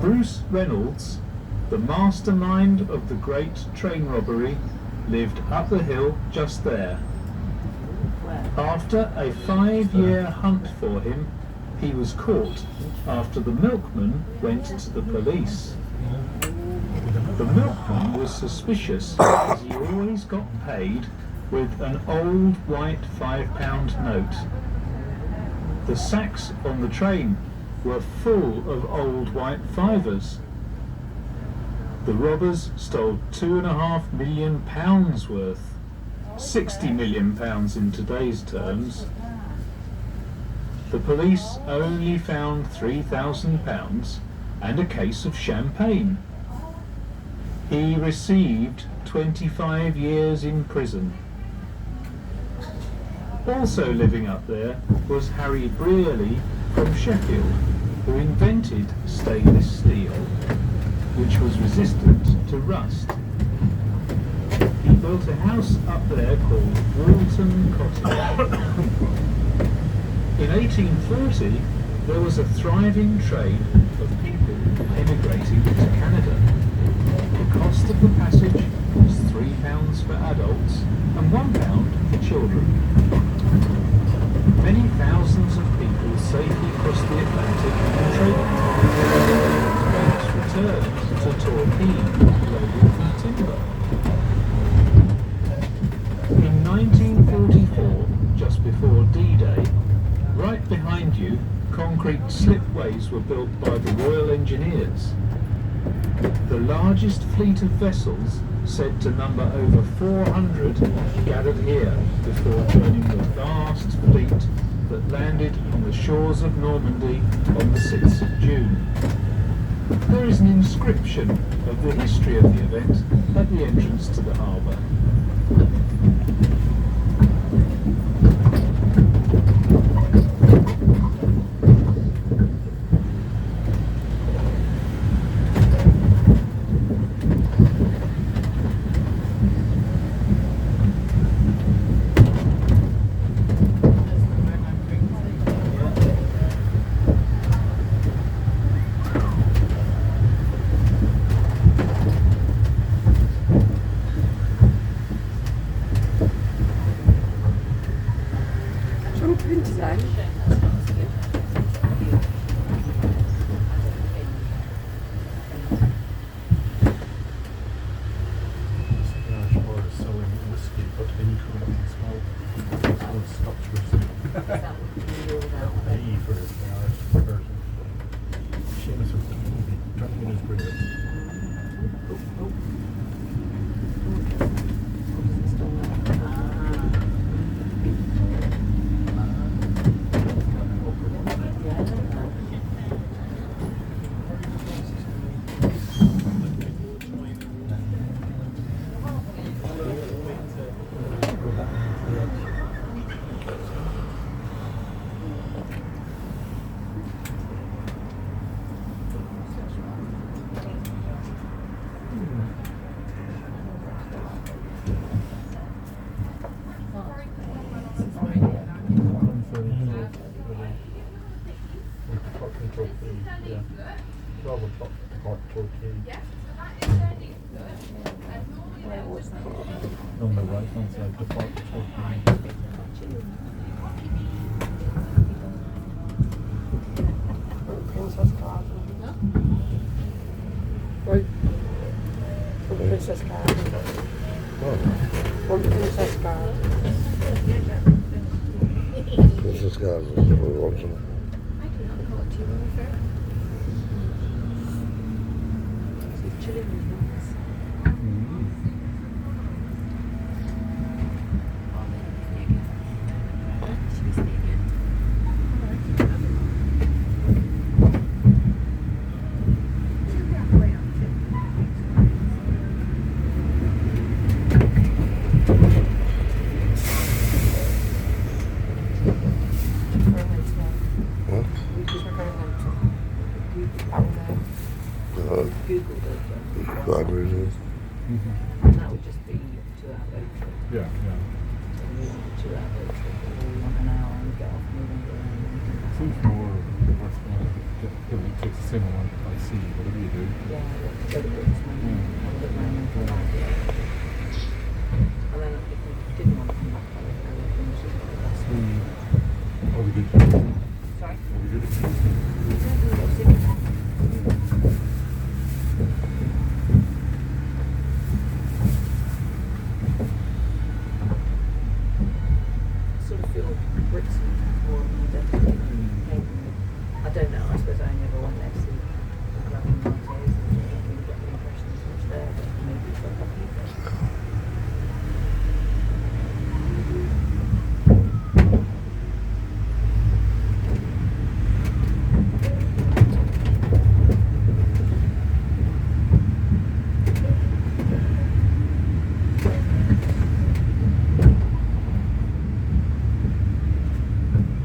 Bruce Reynolds, the mastermind of the great train robbery, lived up the hill just there. After a 5-year hunt for him, he was caught after the milkman went to the police. The milkman was suspicious as he always got paid with an old white £5 note. The sacks on the train were full of old white fivers. The robbers stole £2.5 million worth, £60 million in today's terms. The police only found £3,000 and a case of champagne. He received 25 years in prison. Also living up there was Harry Brearley from Sheffield, who invented stainless steel, which was resistant to rust. He built a house up there called Walton Cottage. In 1840, there was a thriving trade of people emigrating to Canada. The cost of the passage was £3 for adults and £1 for children. Many thousands of people safely crossed the Atlantic and traded. Boats returned to Torquay, loaded with timber. In 1944, just before D-Day, right behind you, concrete slipways were built by the Royal Engineers. The largest fleet of vessels, said to number over 400, gathered here before joining the vast fleet that landed on the shores of Normandy on the 6th of June. There is an inscription of the history of the event at the entrance to the harbour. in Torquay, yeah. 12 o'clock Park Torquay. What's that? On the right hand side, the Park Torquay. Princess Garden. Right. Princess Garden. What? One Princess Garden. Princess Garden is what we want to know. Libraries is. That would just be 2 hour road trip. Yeah, yeah. 2 hour road trip, or you want an hour and get off moving around. Seems more worthwhile. It takes the same amount by sea, whatever you do. Yeah, go to Brixton and look around and come back. And then if we didn't want to come back, I would go and finish it by the bus. Or we did. Sorry? Or we did it. Sort of feel Brixton more identity. I don't know, I suppose I never went there to see Gavin Montes and didn't really get the impression as much there, but maybe it's like that.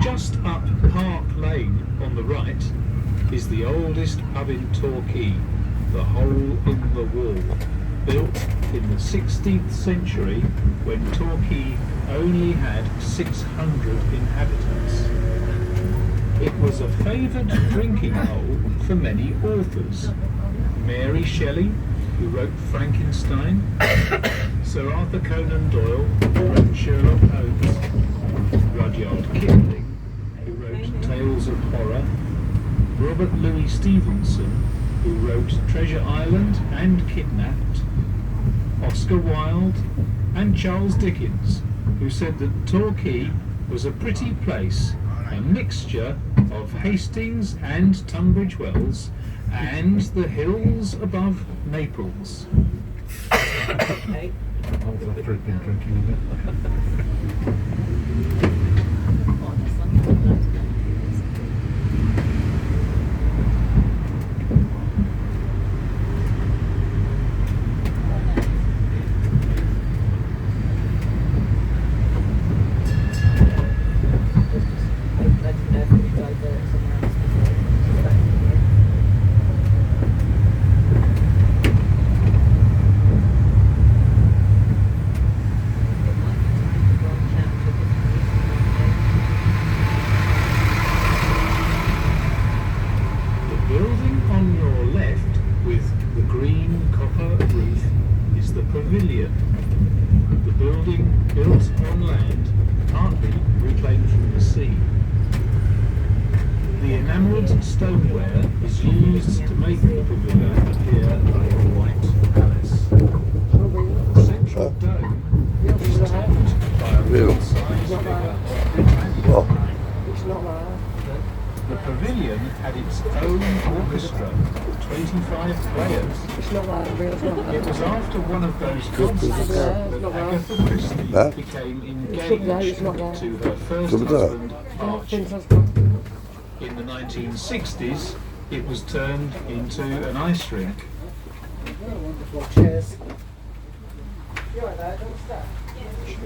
Just up Park Lane on the right is the oldest pub in Torquay, the Hole in the Wall, built in the 16th century when Torquay only had 600 inhabitants. It was a favoured drinking hole for many authors. Mary Shelley, who wrote Frankenstein, Sir Arthur Conan Doyle, who wrote Sherlock Holmes, Rudyard Kipling, who wrote Tales of Horror, Robert Louis Stevenson, who wrote Treasure Island and Kidnapped, Oscar Wilde, and Charles Dickens, who said that Torquay was a pretty place, a mixture of Hastings and Tunbridge Wells, and the hills above Naples. Okay. After been drinking Pavilion. The building, built on land, partly reclaimed from the sea. The enamelled stoneware is used to make the pavilion appear like a white palace. The central dome is topped by a real-size figure. It's not like The pavilion had its own orchestra, 25 players. it's not like a real one. It was after one of those concerts that Agatha Christie became engaged to her first husband, Archie. In the 1960s, it was turned into an ice rink. Cheers. You're right there, don't stop.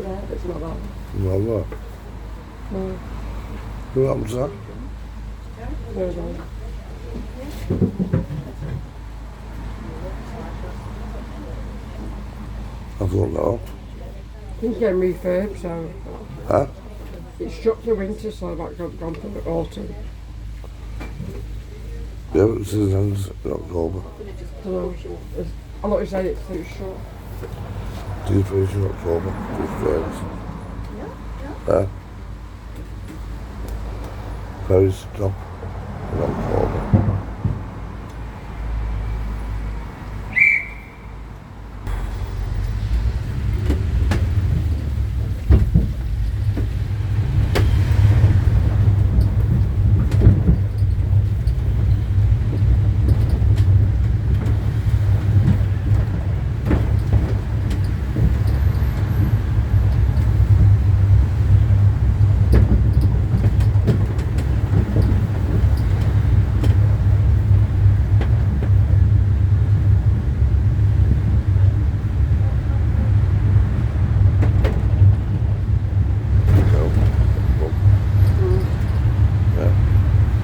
Yeah, it's not that. Well, what? No, Who happened to that? there's one. I don't know. It's getting refurbed, so Huh? it's shut for winter, so that's gone for the autumn. Yeah, but this ends in October. So, I thought you said it's too short. Do you finish in October? Ferries. Yeah. Ferries stop in October.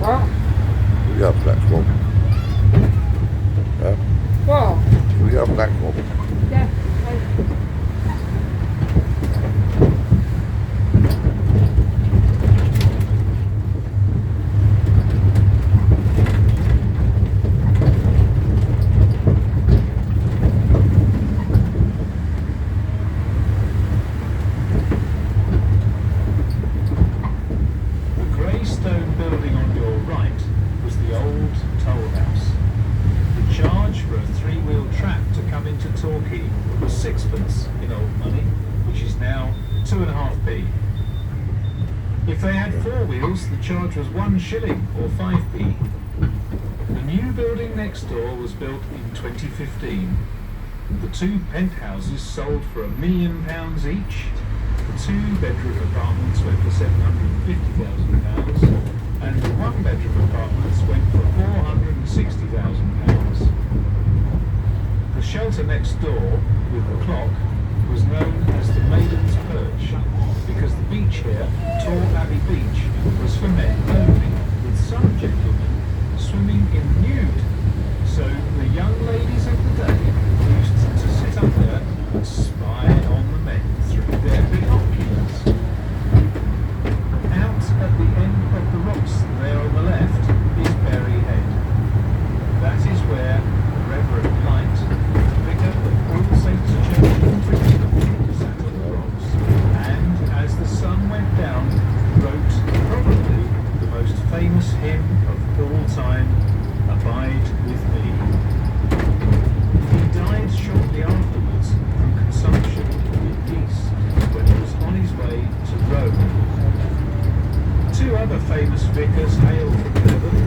What? We got a black one. Yeah? What? We got a black one. Yeah. The grey stone building on your right was the old toll house. The charge for a three-wheel trap to come into Torquay was sixpence in old money, which is now 2.5p. If they had four wheels, the charge was 1 shilling or 5p. The new building next door was built in 2015. The two penthouses sold for £1 million each. The two-bedroom apartments went for £750,000, and the one-bedroom apartments went for £460,000. The shelter next door, with the clock, was known as the Maiden's Perch, because the beach here, Torquay Abbey Beach, was for men only, with some gentlemen swimming in nude. So the young ladies of the day used to sit up there and spy on the men through their binoculars. Out at the end of the rocks there on the left is Berry Head. That is where Reverend Light, vicar of All Saints Church in Brixton, sat on the rocks, and as the sun went down, wrote probably the most famous hymn of all time, Abide With Me. He died shortly afterwards from consumption in Nice when he was on his way to Rome. Two other famous vicars hail from Devon.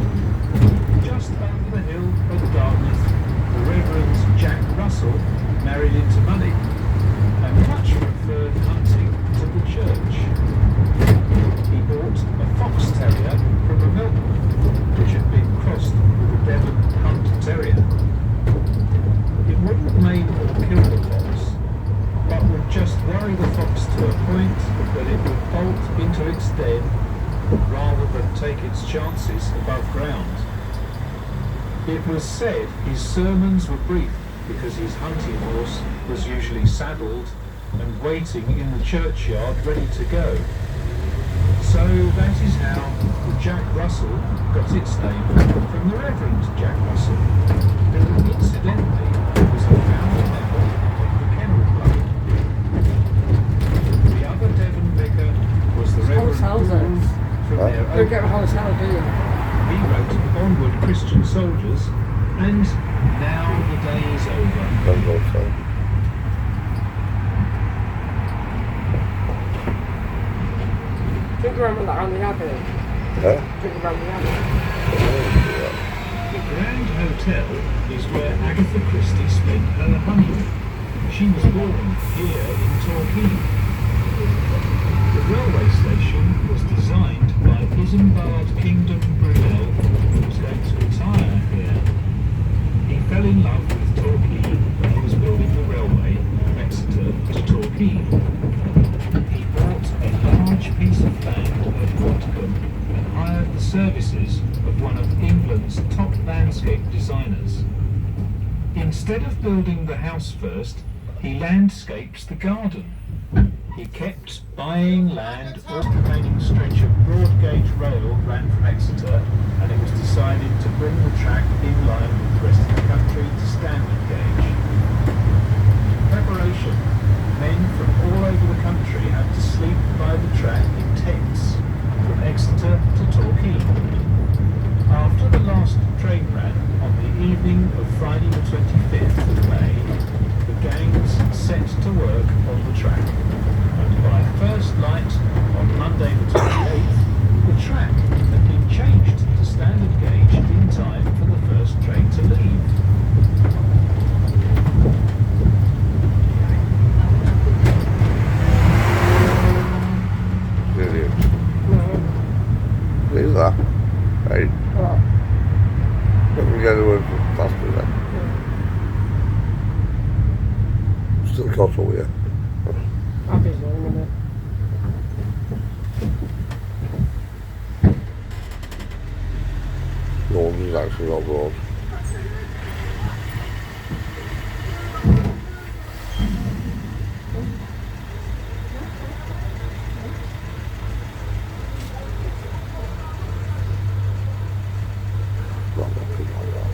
Just over the hill at Dartmouth, the Reverend Jack Russell married into money and much preferred hunting to the church. He bought a fox terrier from a milkman, which had been crossed with a Devon Hunt Terrier. It wouldn't maim or kill the fox, but would just worry the fox to a point that it would bolt into its den rather than take its chances above ground. It was said his sermons were brief because his hunting horse was usually saddled and waiting in the churchyard ready to go. So that is how the Jack Russell got its name from the Reverend Jack Russell, who incidentally was a founding member of the Kennel Club. The other Devon vicar was the Reverend Gould from their You don't get a hotel, do you? He wrote Onward Christian Soldiers and Now the Day is Over. Don't go so. Think around with that on the abbey. Yeah? Think around the abbey. The Grand Hotel is where Agatha Christie spent her honeymoon. She was born here in Torquay. The railway station was designed by Isambard Kingdom Brunel, who was going to retire here. He fell in love with Torquay when he was building the railway from Exeter to Torquay. He bought a large piece of land at Watcombe and hired the services of one of England's top landscape designers. Instead of building the house first, he landscapes the garden. He kept buying land. All the remaining stretch of broad gauge rail ran from Exeter, and it was decided to bring the track 25th of May, the gangs set to work on the track, and by first light on Monday the 28th, the track had been changed to standard gauge in time for the first train to leave. Brilliant. No. Is that? Right. What? Let me get the word for faster then. Still got over here. I'll be there in a minute. No one's actually on board. Not looking like that.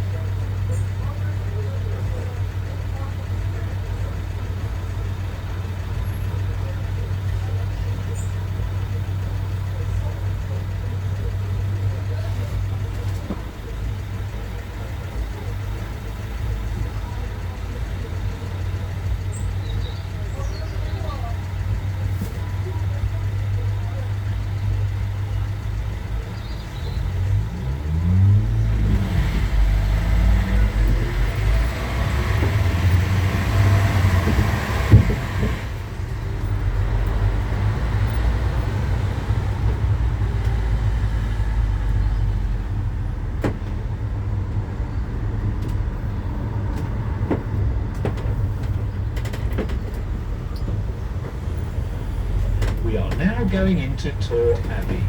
We are now going into Torquay Abbey.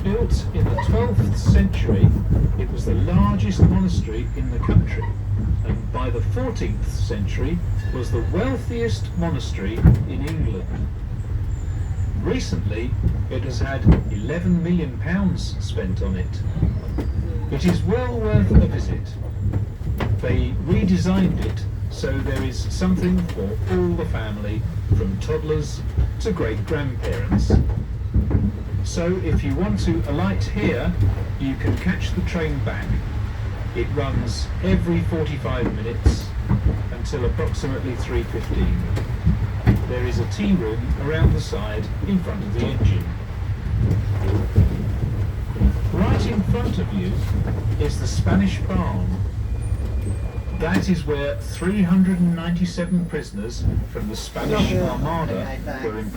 Built in the 12th century, it was the largest monastery in the country, and by the 14th century was the wealthiest monastery in England. Recently, it has had £11 million spent on it. It is well worth a visit. They redesigned it so there is something for all the family, from toddlers to great-grandparents. So if you want to alight here, you can catch the train back. It runs every 45 minutes until approximately 3:15. There is a tea room around the side in front of the engine. Right in front of you is the Spanish barn. That is where 397 prisoners from the Spanish Armada were imprisoned.